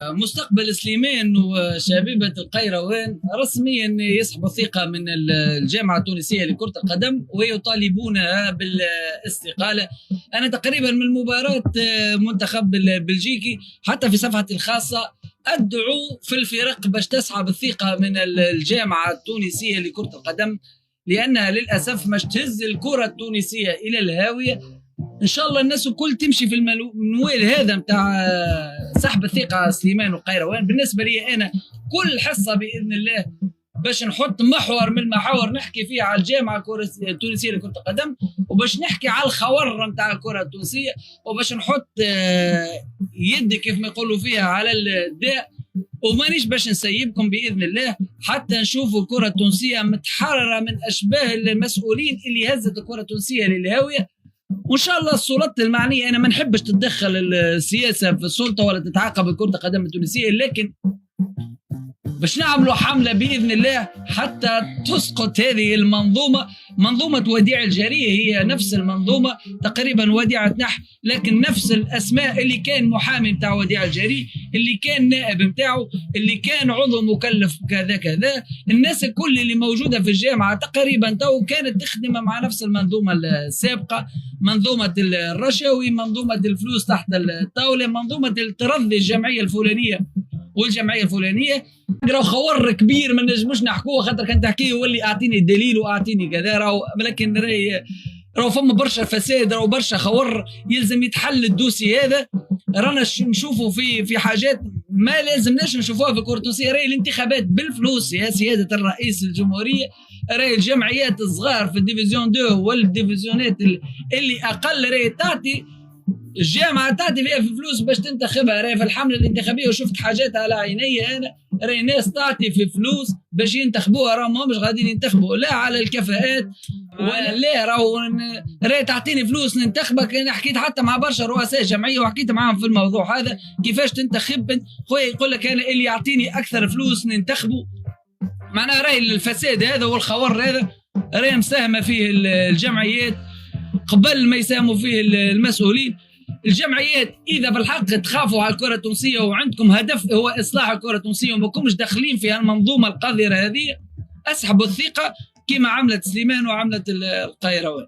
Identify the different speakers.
Speaker 1: مستقبل سليمان وشبيبة القيروان رسميا يسحبوا الثقة من الجامعة التونسية لكرة القدم ويطالبونها بالاستقالة. أنا تقريبا من مباراة منتخب البلجيكي حتى في صفحتي الخاصة أدعو في الفرق باش تسحب الثقة من الجامعة التونسية لكرة القدم، لأنها للأسف مش تهز الكرة التونسية إلى الهاوية. ان شاء الله الناس الكل تمشي في المنوال هذا نتاع سحب الثقه سليمان والقيروان. بالنسبه لي انا كل حصه باذن الله باش نحط محور من المحاور نحكي فيها على الجامعه التونسيه لكره القدم، وباش نحكي على الخور نتاع الكره التونسيه، وباش نحط يدي كيف ما يقولوا فيها على الداء، ومانيش باش نسيبكم باذن الله حتى نشوفوا الكره التونسيه متحرره من اشباه المسؤولين اللي هزت الكره التونسيه للهاويه. وان شاء الله السلطات المعنيه، انا ما نحبش تتدخل السياسه في السلطه ولا تتعاقب كره القدم التونسيه، لكن باش نعملوا حمله باذن الله حتى تسقط هذه المنظومه. منظومه وديع الجاريه هي نفس المنظومه تقريبا، وديعه نحل، لكن نفس الاسماء، اللي كان محامي نتاع وديع الجاري، اللي كان نائب نتاعو، اللي كان عضو مكلف كذا كذا، الناس الكل اللي موجوده في الجامعه تقريبا تو كانت تخدم مع نفس المنظومه السابقه، منظومه الرشاوي، منظومه الفلوس تحت الطاوله، منظومه الترضي الجمعيه الفلانيه والجمعيه الفلانيه. راهو خور كبير ما نجموش نحكوه، خاطر كان تحكيه يولي اعطيني الدليل واعطيني كذا، لكن راهو فما برشا فساد، راهو برشا خور يلزم يتحل الدوسي هذا. رانا نشوفوا في حاجات ما لازمناش نشوفوها في الكره التونسيه. راهي الانتخابات بالفلوس يا سياده الرئيس الجمهوريه، راهي الجمعيات الصغار في الديفيزيون 2 والديفيزيونات اللي اقل راهي تعطي، الجامعه تعطي فيها في فلوس باش تنتخبها. راهي في الحمله الانتخابيه وشفت حاجات على عيني انا، راهي ناس تعطي في فلوس باش ينتخبوها، راهم مش غاديين ينتخبوا لا على الكفاءات ولا لا، راهي تعطيني فلوس ننتخبك. انا حكيت حتى مع برشا رؤساء جمعيه وحكيت معاهم في الموضوع هذا، كيفاش تنتخب خويا، يقول لك انا اللي يعطيني اكثر فلوس ننتخبه. معناها راهي الفساد هذا والخور هذا راهي مساهمه فيه الجمعيات قبل ما يساهموا فيه المسؤولين. الجمعيات اذا بالحق تخافوا على الكره التونسيه وعندكم هدف هو اصلاح الكره التونسيه وما كنتمش داخلين في المنظومه القذره هذه، اسحبوا الثقه كما عملت سليمان وعملت القيروان.